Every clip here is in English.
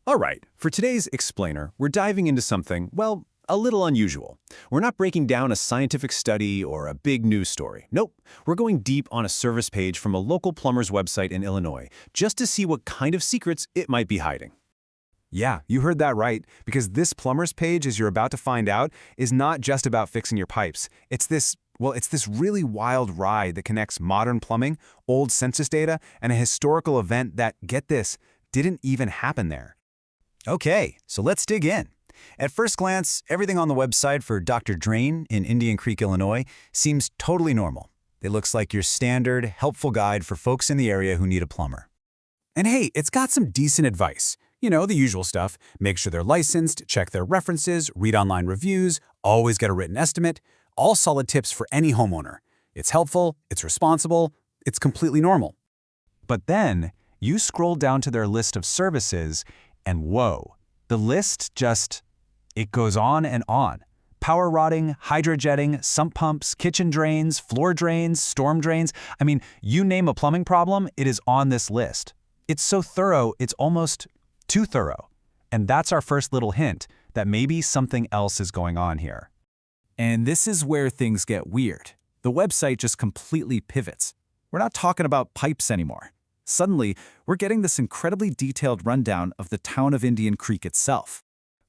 All right, for today's explainer, we're diving into something, well, a little unusual. We're not breaking down a scientific study or a big news story. Nope, we're going deep on a service page from a local plumber's website in Illinois, just to see what kind of secrets it might be hiding. Yeah, you heard that right, because this plumber's page, as you're about to find out, is not just about fixing your pipes. It's this really wild ride that connects modern plumbing, old census data, and a historical event that, get this, didn't even happen there. Okay, so let's dig in. At first glance, everything on the website for Dr. Drain in Indian Creek, Illinois seems totally normal. It looks like your standard, helpful guide for folks in the area who need a plumber. And hey, it's got some decent advice. You know, the usual stuff. Make sure they're licensed, check their references, read online reviews, always get a written estimate. All solid tips for any homeowner. It's helpful, it's responsible, it's completely normal. But then, you scroll down to their list of services, and whoa, the list it goes on and on. Power rotting, hydrojetting, sump pumps, kitchen drains, floor drains, storm drains. I mean, you name a plumbing problem, it is on this list. It's so thorough, it's almost too thorough. And that's our first little hint that maybe something else is going on here. And this is where things get weird. The website just completely pivots. We're not talking about pipes anymore. Suddenly, we're getting this incredibly detailed rundown of the town of Indian Creek itself.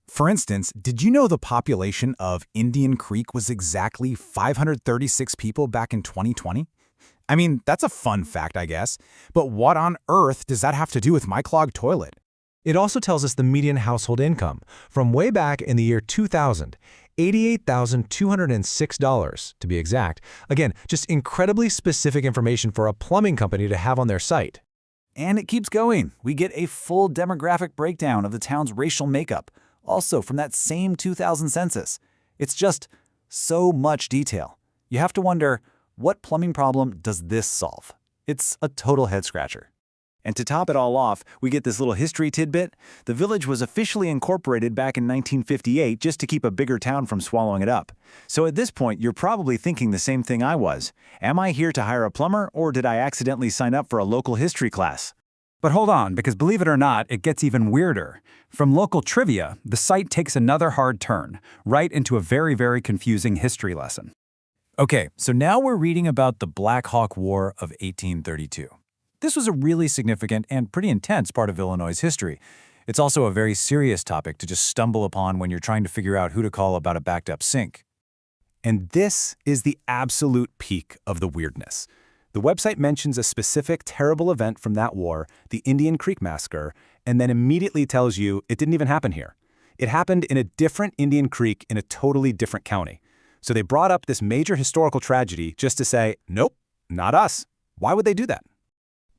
For instance, did you know the population of Indian Creek was exactly 536 people back in 2020? I mean, that's a fun fact, I guess. But what on earth does that have to do with my clogged toilet? It also tells us the median household income from way back in the year 2000, $88,206 to be exact. Again, just incredibly specific information for a plumbing company to have on their site. And it keeps going. We get a full demographic breakdown of the town's racial makeup, also from that same 2000 census. It's just so much detail. You have to wonder, what plumbing problem does this solve? It's a total head-scratcher. And to top it all off, we get this little history tidbit. The village was officially incorporated back in 1958 just to keep a bigger town from swallowing it up. So at this point, you're probably thinking the same thing I was. Am I here to hire a plumber, or did I accidentally sign up for a local history class? But hold on, because believe it or not, it gets even weirder. From local trivia, the site takes another hard turn, right into a very, very confusing history lesson. Okay, so now we're reading about the Black Hawk War of 1832. This was a really significant and pretty intense part of Illinois' history. It's also a very serious topic to just stumble upon when you're trying to figure out who to call about a backed-up sink. And this is the absolute peak of the weirdness. The website mentions a specific terrible event from that war, the Indian Creek Massacre, and then immediately tells you it didn't even happen here. It happened in a different Indian Creek in a totally different county. So they brought up this major historical tragedy just to say, nope, not us. Why would they do that?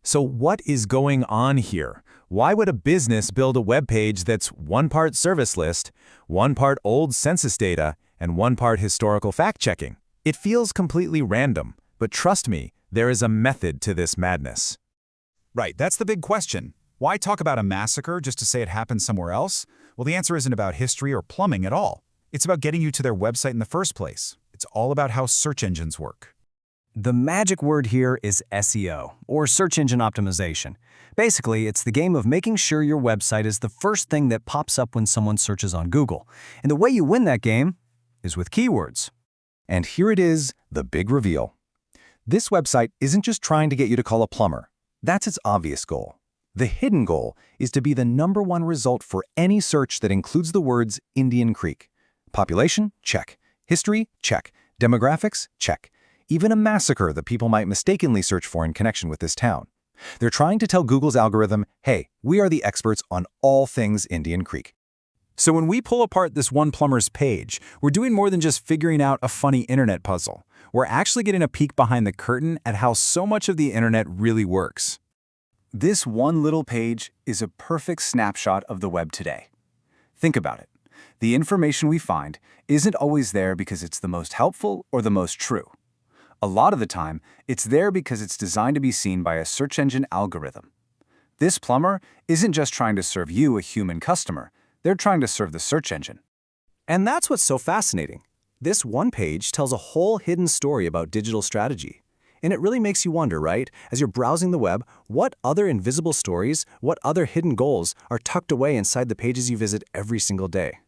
So what is going on here? Why would a business build a web page that's one part service list, one part old census data, and one part historical fact-checking? It feels completely random, but trust me, there is a method to this madness. Right, that's the big question. Why talk about a massacre just to say it happened somewhere else? Well, the answer isn't about history or plumbing at all. It's about getting you to their website in the first place. It's all about how search engines work. The magic word here is SEO, or search engine optimization. Basically, it's the game of making sure your website is the first thing that pops up when someone searches on Google. And the way you win that game is with keywords. And here it is, the big reveal. This website isn't just trying to get you to call a plumber. That's its obvious goal. The hidden goal is to be the #1 result for any search that includes the words Indian Creek. Population? Check. History? Check. Demographics? Check. Even a massacre that people might mistakenly search for in connection with this town. They're trying to tell Google's algorithm, hey, we are the experts on all things Indian Creek. So when we pull apart this one plumber's page, we're doing more than just figuring out a funny internet puzzle. We're actually getting a peek behind the curtain at how so much of the internet really works. This one little page is a perfect snapshot of the web today. Think about it. The information we find isn't always there because it's the most helpful or the most true. A lot of the time, it's there because it's designed to be seen by a search engine algorithm. This plumber isn't just trying to serve you, a human customer. They're trying to serve the search engine. And that's what's so fascinating. This one page tells a whole hidden story about digital strategy. And it really makes you wonder, right? As you're browsing the web, what other invisible stories, what other hidden goals are tucked away inside the pages you visit every single day?